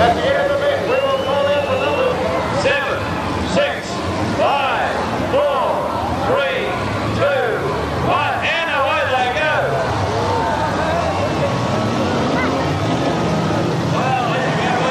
At the end of the bid, we will call in for numbers 7, 6, 5, 4, 3, 2, 1, and away they go. Well, there you go.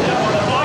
The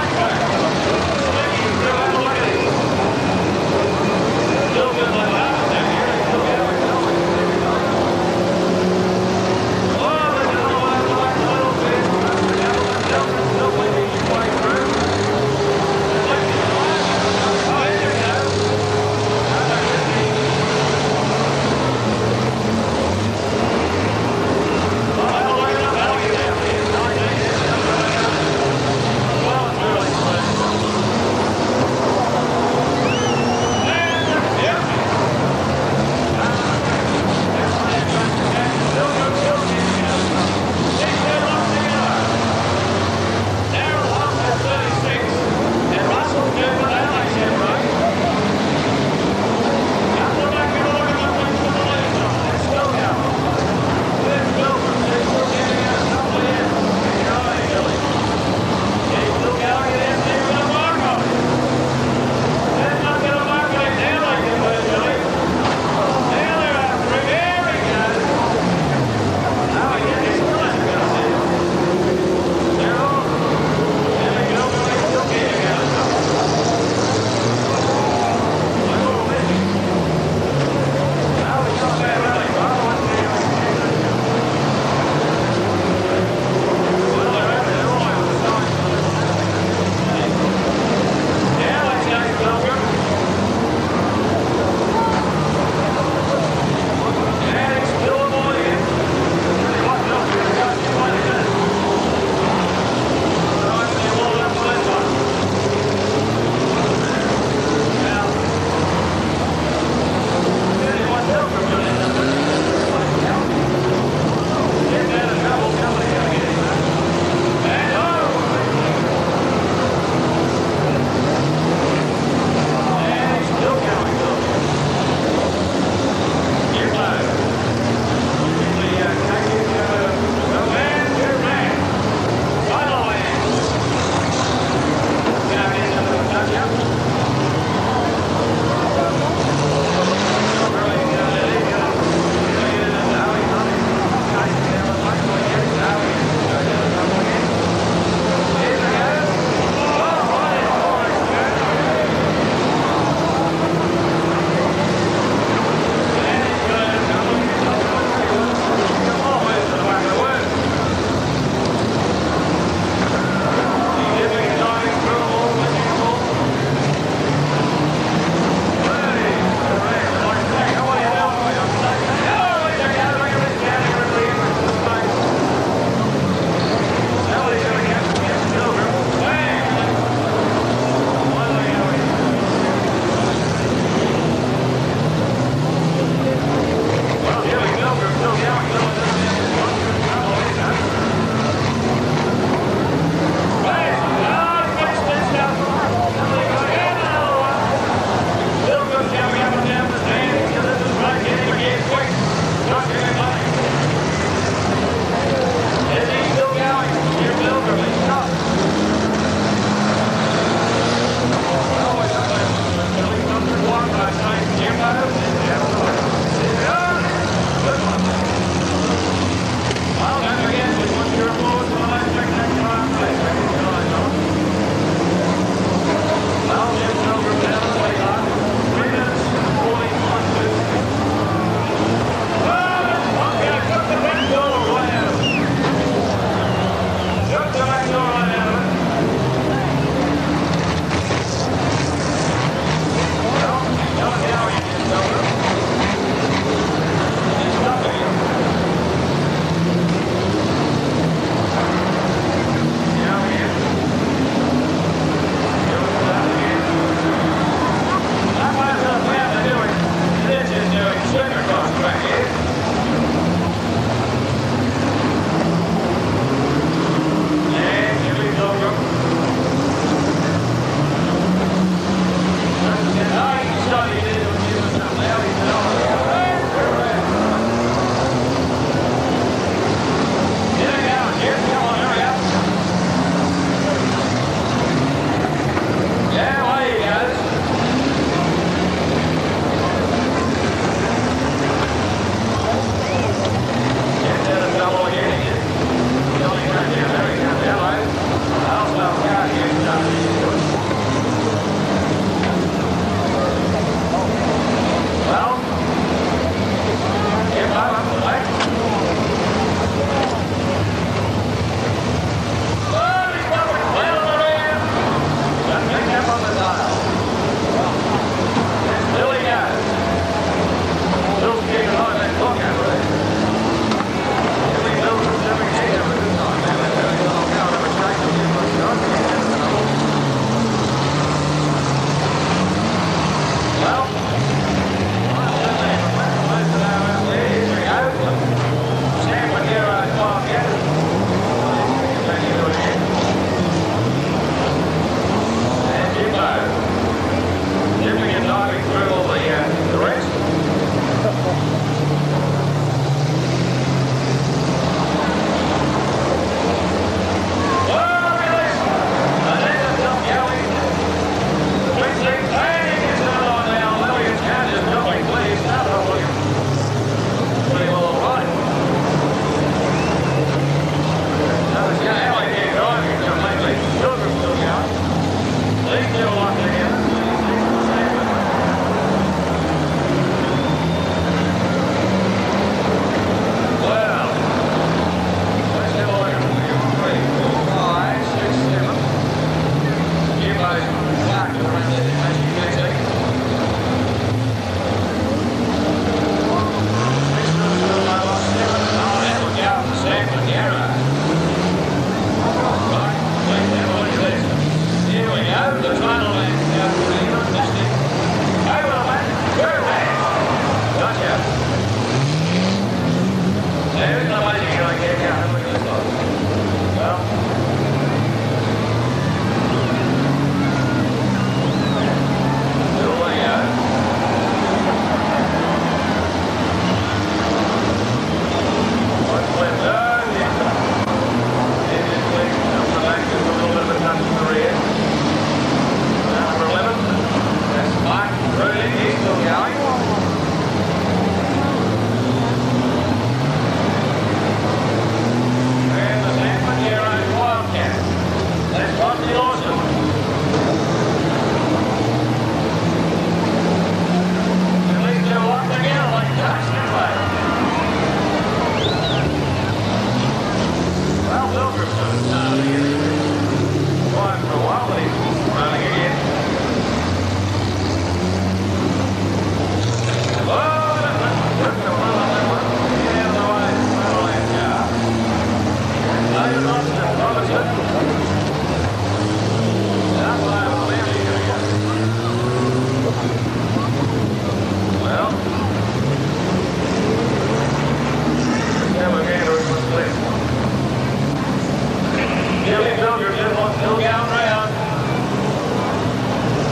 Jimmy Pilgrim still going round.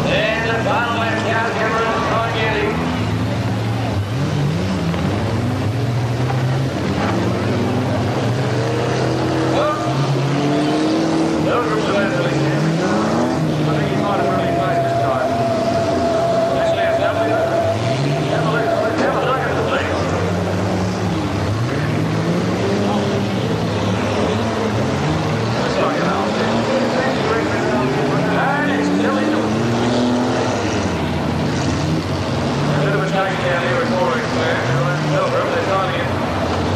And the final lap count, Cameron trying to get him. Pilgrim's about to leave. I think he might have really played this time. Actually, it's lovely. Have a look at the thing. Looks like an old thing. And it's still in the a bit of a change down here at Corey Fair. Pilgrim, they're trying to get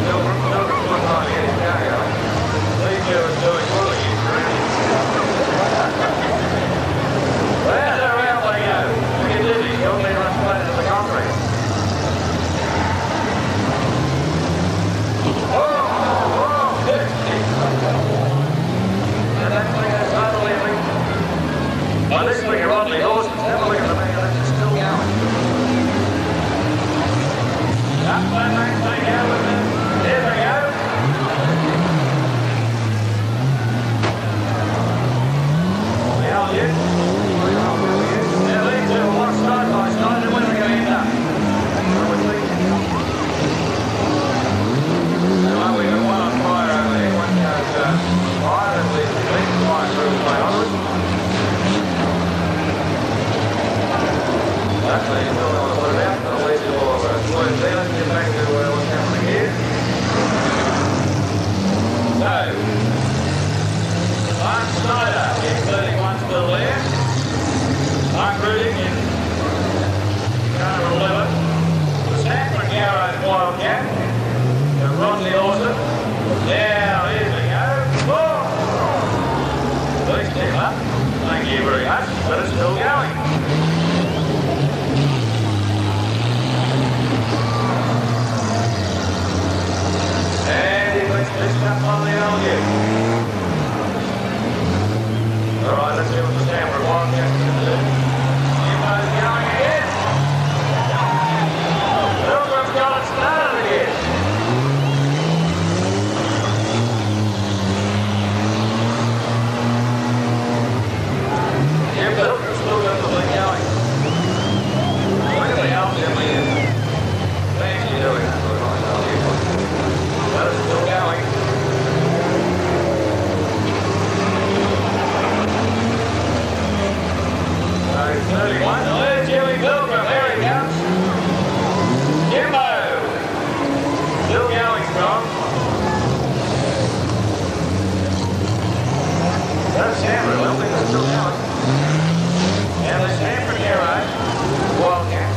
Pilgrim's trying to get his car going. These two are doing good. Well, they're around they go. Look at Lizzie, he'll be run straight into the concrete. Oh, and that thing is totally leaving. Well, this thing are oddly horses. Have a look at the man, it's still going. Up that next thing out with it. There we go. Now, yes. Now, these two will walk side by side, and when are we going to end up? Well, we got one on fire over there. One goes fire, and we fly through the way onwards. Actually, you don't know what to put it out, but at least it will New Zealand get back to what's happening here. So, Mark Snyder in 31 still there. Mark Ruding in car 11. The Stanford Garage Wildcat. The Rodney Awesome. Now, here we go. Oh! Please step up. Thank you very much, but it's still going. And he puts this up on the old hill. All right, let's see what the Stanford Wildcats can do. Jimbo's going again. Pilgrim's got it started again. Jim Pilgrim's still got the thing going. Look at the help him in. Fancy doing that. But it's still going. So 31, there's Jimmy Pilgrim, there he comes. Jimbo, still going strong. That's Stanford, I don't think they're still going. And the Stanford Garage Wildcat.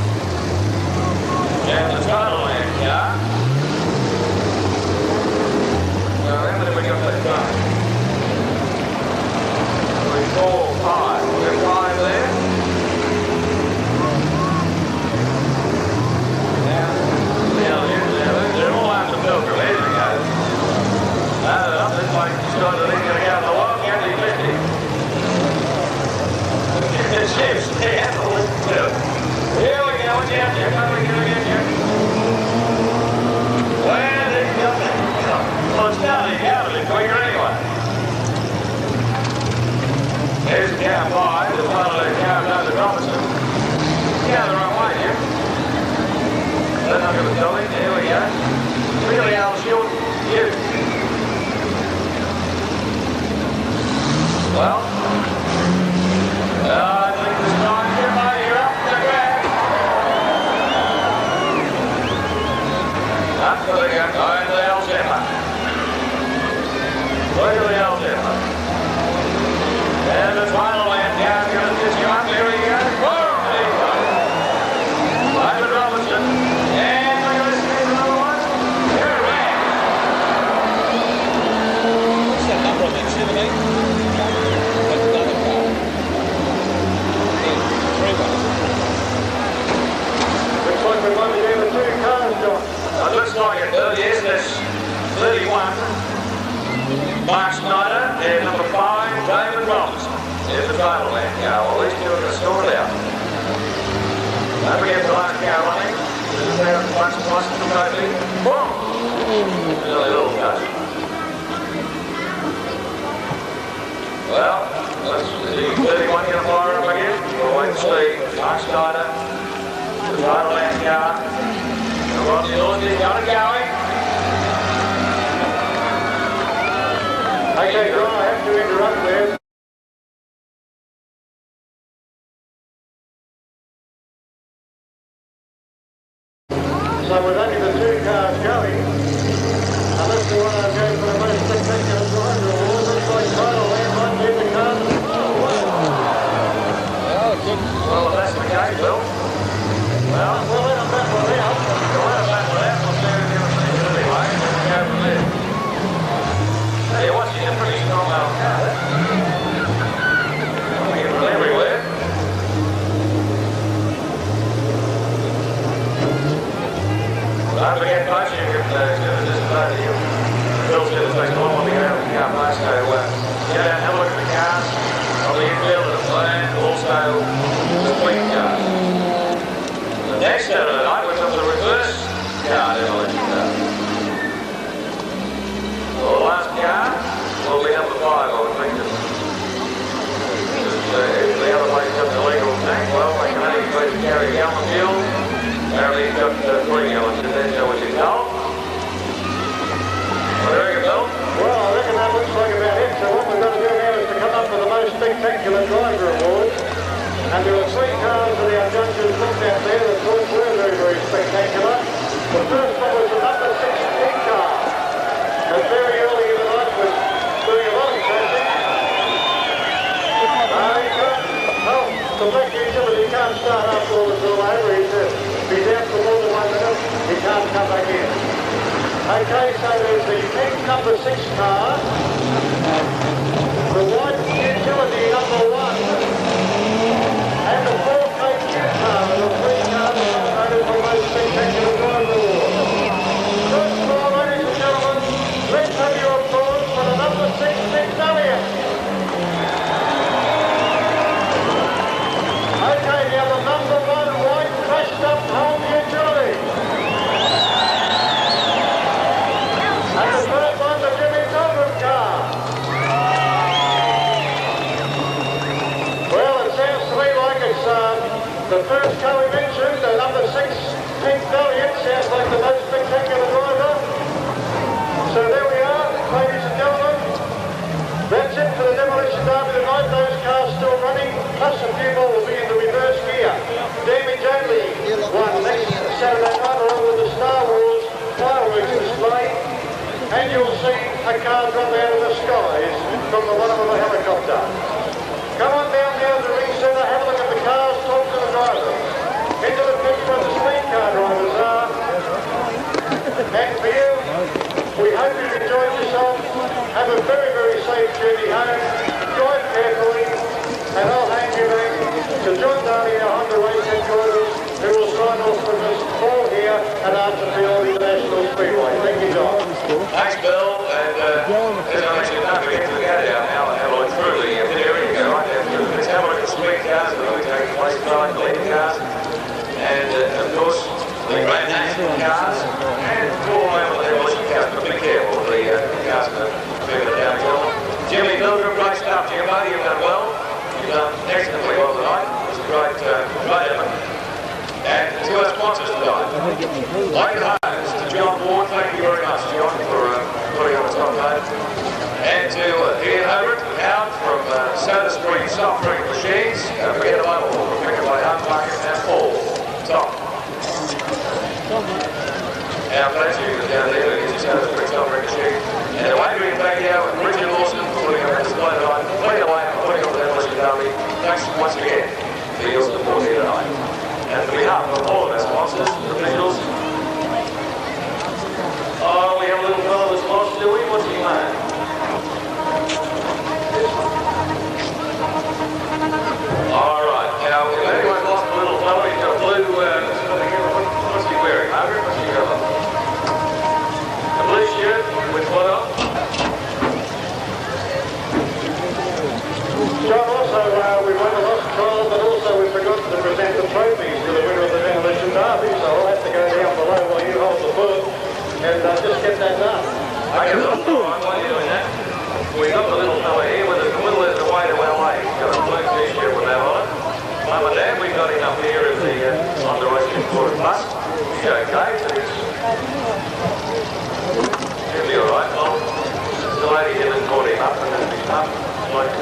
And the Scotland car. How many we got that time? 3, 4, 5. We got 5 there. Now, they're all after Pilgrim. There we go. This like decided he's going to go in the Wildcat. He missed it. It's Jim's stand. Here we go. What's out there? How are we going to get here? Well, there you go. Well, it's starting out a bit quicker anyway. There's the car 5, the final of the car David Robinson. Yeah, the wrong way, Jim. Then I'm going to tell him, there we go. Really old short, you. Well, I think this time, Jimbo, you're up to the grab. Up to the grab, going to the old Zephyr. Look at the old Zephyr. And the final lap now is going to pitch you up. There he goes. Whoa, there he goes. David Robinson. And we're going to see another one. Here we go. What's that number on that, 17? That's another car. 3 ones. Looks like we're going to do the 2 cars, John. It looks like it does, yes. That's 31. Mark Snyder and number 5, David Robinson. There's the final lap car. Well, these two are going to score it out. Don't forget the last car running. This is there once to the totally. Boom! There's a little cut. Is the 31 going to fire up again? We'll wait and see. Mark Snyder, the final last car. And Rodney Lawson's got it going. Okay, John, I have to interrupt there. So with only the two cars going, unless you want to go for the most spectacular driver award, looks like Kyle Lamb might lead the cars as well. Well, if that's the case, Bill. Well, we'll let them battle it out. We'll let them battle it out. We'll see who's going to see it anyway. We'll go from there. Hey, what's a pretty strong old car, that? We get from everywhere. Don't forget, folks, you can just about you. Phil said it's next one when we get out of the car place, so go down and have a look at the cars on the infield and the plan, also the fleet cars. The next out of the night, we've got the reverse car demolition car. Well, the last car will be number 5, I would think. If the other place got the legal tank, well, they can only go to carry a gallon of fuel. Apparently he's got 3 gallons in there, so was it Carl? What do you reckon, Bill? Well, I reckon that looks like about it. So what we've got to do now is to come up with the most spectacular driver award. And there are 3 cars that our judges looked at there that thought were very, very spectacular. The first one was the number 16 car. And very early in the night was doing a lot of crashing. The black utility can't start up all it's all over. He's out for more than 1 minute. He can't come back in. Okay, so there's the pink number 6 car, the white utility number 1, and the 4KQ car, the 3 cars nominated for most spectacular driver award. First of all, ladies and gentlemen, let's have your applause for the number 6 Nick Elliott. Okay, now the number 1 white crashed up home utility. And the third one, the Jimmy Pilgrim car. Well, it sounds to me like it's the first car we mentioned, the number 6 Pink Valiant, sounds like the most spectacular driver. So there we are, ladies and gentlemen. That's it for the demolition derby tonight. Those cars still running, plus a few more will be in the reverse gear. Damage only won next Saturday night along with the Star Wars fireworks display. And you'll see a car drop out of the skies from the bottom of a helicopter. Come on down now to the ring centre, have a look at the cars, talk to the drivers. Into the pit where the speed car drivers are. And for you, we hope you've enjoyed yourself. Have a very, very safe journey home. Drive carefully. And I'll hand you back to John Darley, our Honda race headquarters, who will sign off from us all here at Archerfield International Speedway. Thank you, John. Thanks, Bill. And as I mentioned, don't forget to get out now and have a look through the video. You go right there through. Let's have a look at the speed cars that will be taking place tonight, the lead cars. And, of course, the Grand National cars. And all over the demolition cars. But be careful, the cars are moving it downhill. Jimmy Pilgrim, great stuff, Jimbo. You've done well. You've done excellently well tonight. It was a great effort. And to our sponsors tonight, like Hose, to John Ward, thank you very much, John, for putting on the top note. And to Ian Hobart, out from Soda Street Soft Drink Machines, forget about all, picked by Hunt Market and Paul, Tom. Our pleasure down there with the Soda Street Soft Drink Machine. And the Adrian back here with Richard Lawson putting on the display tonight, putting away and putting on the demolition derby. Thanks once again for your support here tonight. And on behalf of all of our sponsors, officials. Oh, we have a little fellow that's lost, do we? What's his name? Alright, now if anyone's lost a little fellow, he's got a blue, what's he wearing? Margaret, what's he got on? A blue shirt with what on? John, also we won the lost trial, but also we forgot to present the trophies to the winner of the demolition derby, so I'll have to go down below while you hold the book and just get that done. Okay, that's all right, while you're doing that. We got the little fella here with the little away to LA.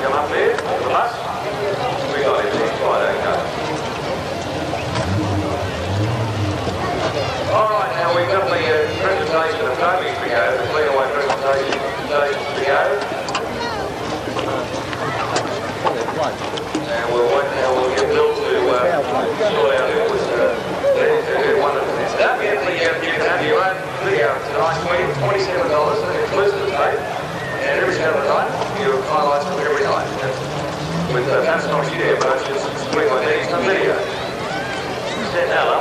come up there to the bus. We got everything quite okay. Alright, now we've got the presentation of Toby's to go, the Cleanaway presentation to go. And we'll get Bill to sort out who was one of them. Don't forget you can have your own video tonight, $27, inclusive of tape, and every Saturday night, you have highlights from every night. With perhaps not video, but it's just 21 minutes on video. Said hello.